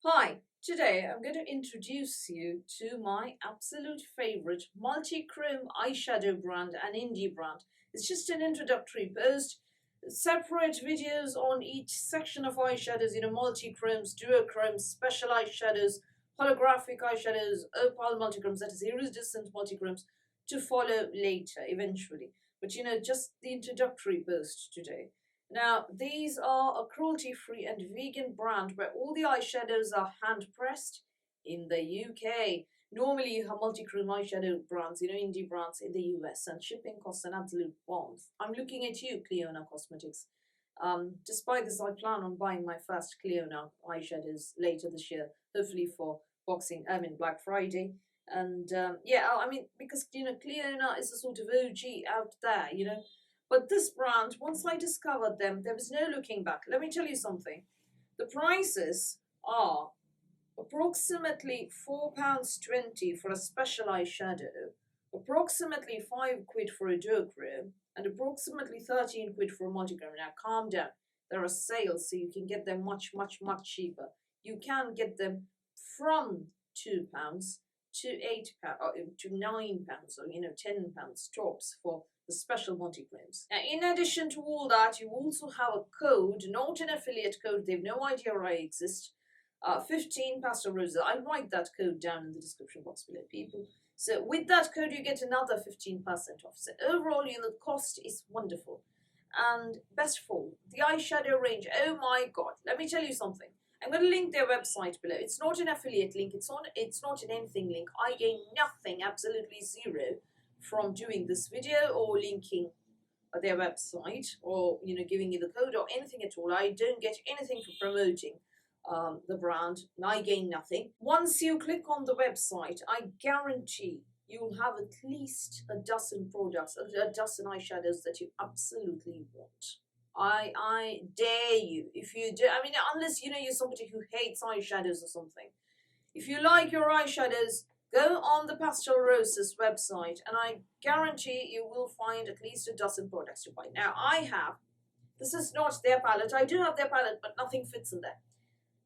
Hi, today I'm going to introduce you to my absolute favorite Multichrome eyeshadow brand and indie brand. It's just an introductory post, separate videos on each section of eyeshadows, multichromes, duochromes, special eyeshadows, holographic eyeshadows, opal multichromes, that is iridescent multichromes, to follow later eventually. But just the introductory post today. Now, these are a cruelty-free and vegan brand where all the eyeshadows are hand-pressed in the UK. Normally, you have multi-chrome eyeshadow brands, indie brands in the US, and shipping costs an absolute bomb. I'm looking at you, Cleona Cosmetics. Despite this, I plan on buying my first Cleona eyeshadows later this year, hopefully for Black Friday. And because Cleona is a sort of OG out there, But this brand, once I discovered them, there was no looking back. Let me tell you something. The prices are approximately £4.20 for a special eyeshadow, approximately £5 for a duochrome, and approximately 13 quid for a multichrome. Now calm down. There are sales, so you can get them much, much, much cheaper. You can get them from £2 to £8 or to £9 or £10 tops for the special multichromes. Now, in addition to all that, you also have a code, not an affiliate code. They've no idea I exist. 15 Pastel Roses. I'll write that code down in the description box below, people. So with that code, you get another 15% off. So overall, the cost is wonderful. And best of all, the eyeshadow range. Oh my God! Let me tell you something. I'm going to link their website below. It's not an affiliate link. It's not an anything link. I gain nothing, absolutely zero, from doing this video or linking their website or giving you the code or anything at all. I don't get anything for promoting the brand. I gain nothing. Once you click on the website, I guarantee you'll have at least a dozen products, a dozen eyeshadows that you absolutely want. I dare you. If you do, unless you're somebody who hates eyeshadows or something. If you like your eyeshadows, go on the Pastel Roses website, and I guarantee you will find at least a dozen products to buy. Now, this is not their palette. I do have their palette, but nothing fits in there.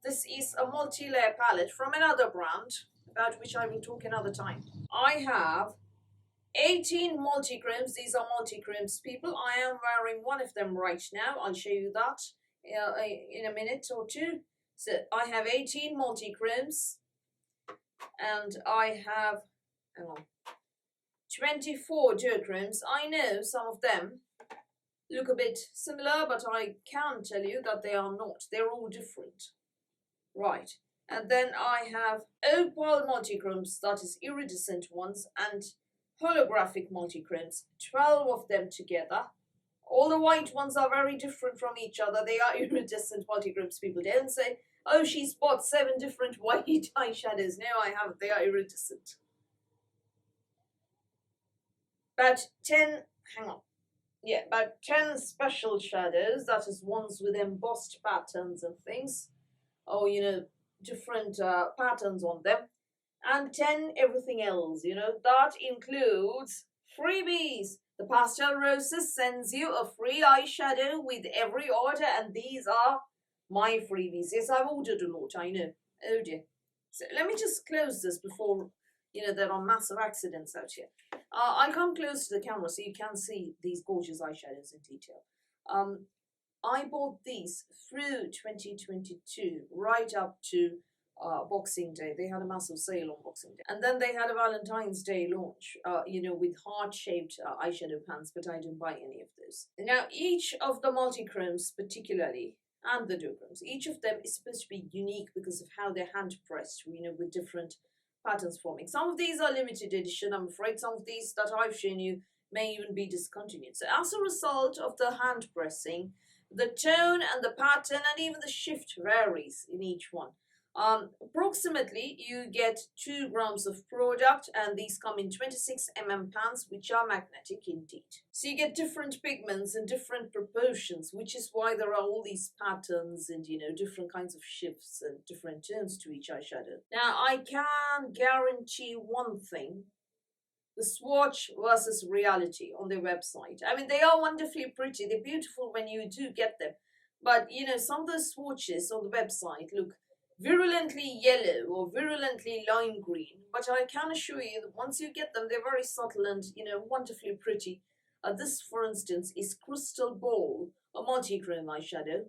This is a multi-layer palette from another brand, about which I will talk another time. I have 18 multichromes. These are multichromes, people. I am wearing one of them right now. I'll show you that in a minute or two. So I have 18 multichromes, and I have 24 duochromes. I know some of them look a bit similar, but I can tell you that they are not. They're all different. Right. And then I have opal multichromes, that is iridescent ones, and holographic multichromes, 12 of them together. All the white ones are very different from each other. They are iridescent multichromes. People don't say, oh, she's bought 7 different white eyeshadows. No, I haven't. They are iridescent. About 10 special shadows, that is ones with embossed patterns and things. Oh, different patterns on them. And 10 everything else, that includes freebies. The Pastel Roses sends you a free eyeshadow with every order, and these are my freebies. Yes, I've ordered a lot, I know. Oh dear. So let me just close this before, there are massive accidents out here. I'll come close to the camera so you can see these gorgeous eyeshadows in detail. I bought these through 2022, right up to Boxing Day. They had a massive sale on Boxing Day. And then they had a Valentine's Day launch, with heart-shaped eyeshadow pans, but I didn't buy any of those. Now, each of the multichromes particularly, and the duochromes, each of them is supposed to be unique because of how they're hand-pressed, with different patterns forming. Some of these are limited edition. I'm afraid some of these that I've shown you may even be discontinued. So as a result of the hand-pressing, the tone and the pattern and even the shift varies in each one. Approximately, you get 2 grams of product, and these come in 26 mm pans, which are magnetic indeed. So you get different pigments in different proportions, which is why there are all these patterns and, different kinds of shifts and different tones to each eyeshadow. Now, I can guarantee one thing. The swatch versus reality on their website. They are wonderfully pretty. They're beautiful when you do get them. But, some of the swatches on the website look virulently yellow or virulently lime green, but I can assure you that once you get them, they're very subtle and, you know, wonderfully pretty. This, for instance, is Crystal Ball, a multi-chrome eyeshadow.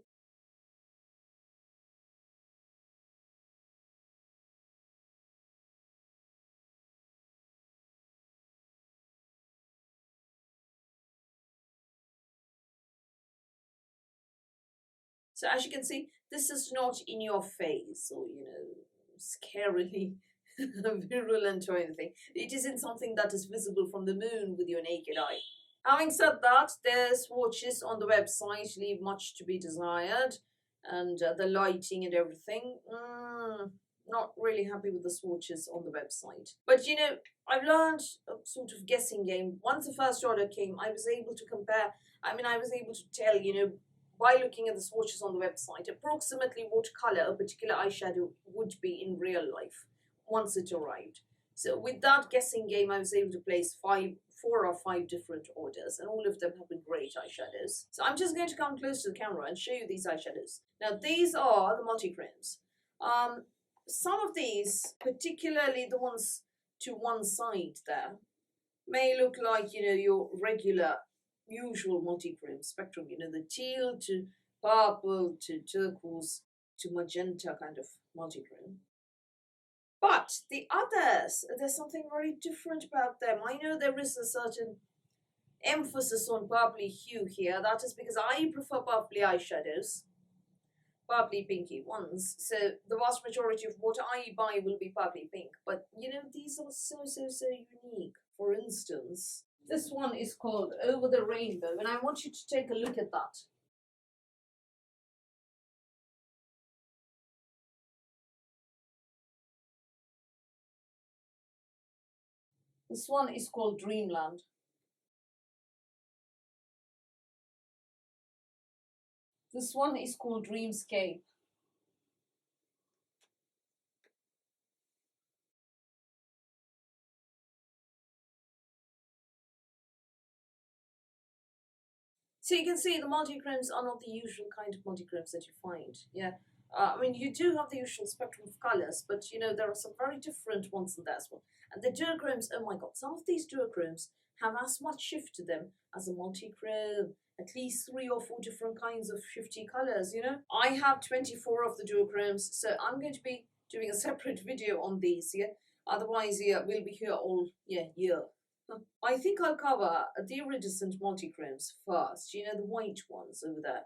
So as you can see, this is not in your face or, you know, scarily virulent or anything. It isn't something that is visible from the moon with your naked eye. Having said that, the swatches on the website leave much to be desired, and the lighting and everything. Not really happy with the swatches on the website. But you know, I've learned a sort of guessing game. Once the first order came, I was able to compare. I mean, I was able to tell, you know, by looking at the swatches on the website, approximately what color a particular eyeshadow would be in real life once it arrived. So with that guessing game, I was able to place 4 or 5 different orders, and all of them have been great eyeshadows. So I'm just going to come close to the camera and show you these eyeshadows. Now these are the multi-chromes. Some of these, particularly the ones to one side there, may look like, you know, your regular, usual multi-chrome spectrum, you know, the teal to purple to turquoise to magenta kind of multi-chrome. But the others, there's something very different about them. I know there is a certain emphasis on purpley hue here. That is because I prefer purpley eyeshadows, purpley pinky ones. So the vast majority of what I buy will be purpley pink. But you know, these are so unique. For instance, this one is called Over the Rainbow, and I want you to take a look at that. This one is called Dreamland. This one is called Dreamscape. So you can see the multi-chromes are not the usual kind of multi-chromes that you find. Yeah. I mean, you do have the usual spectrum of colors, but you know, there are some very different ones in there as well. And the duochromes, oh my god, some of these duochromes have as much shift to them as a multi-chrome. At least 3 or 4 different kinds of shifty colors, you know. I have 24 of the duochromes, so I'm going to be doing a separate video on these, yeah. Otherwise, yeah, we'll be here all, year. I think I'll cover the iridescent multichromes first. You know, the white ones over there.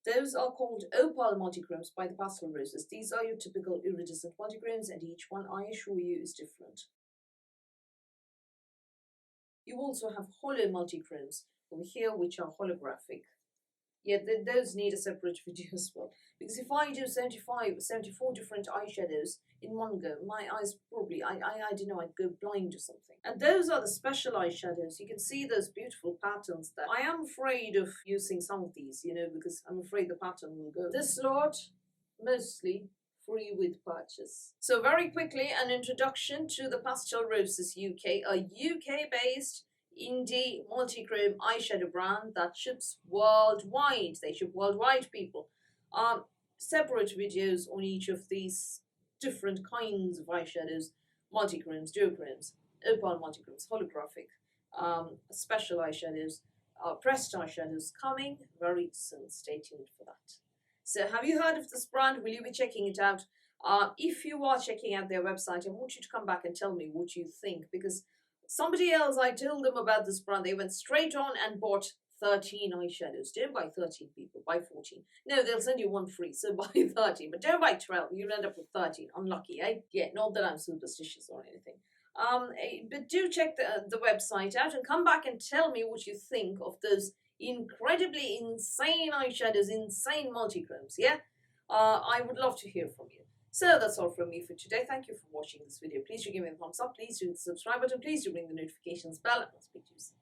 Those are called opal multichromes by the Pastel roses. These are your typical iridescent multichromes, and each one, I assure you, is different. You also have hollow multichromes over here, which are holographic. Yeah, those need a separate video as well. Because if I do 74 different eyeshadows in one go, my eyes probably, I don't know, I'd go blind or something. And those are the special eyeshadows. You can see those beautiful patterns there. I am afraid of using some of these, you know, because I'm afraid the pattern will go. This lot, mostly free with purchase. So very quickly, an introduction to the Pastel Roses UK, a UK-based indie multi-chrome eyeshadow brand that ships worldwide. They ship worldwide, people. Separate videos on each of these different kinds of eyeshadows: multi-chromes, duochromes, opal multi-chromes, holographic, special eyeshadows, pressed eyeshadows coming very soon. Stay tuned for that. So have you heard of this brand? Will you be checking it out? If you are checking out their website, I want you to come back and tell me what you think, because somebody else, I told them about this brand, they went straight on and bought 13 eyeshadows. Don't buy 13, people, buy 14. No, they'll send you one free, so buy 13, but don't buy 12, you'll end up with 13. Unlucky, eh? Yeah, not that I'm superstitious or anything. But do check the website out and come back and tell me what you think of those incredibly insane eyeshadows, insane multichromes, yeah? I would love to hear from you. So that's all from me for today. Thank you for watching this video. Please do give me a thumbs up. Please do hit the subscribe button. Please do ring the notifications bell. And I'll speak to you soon.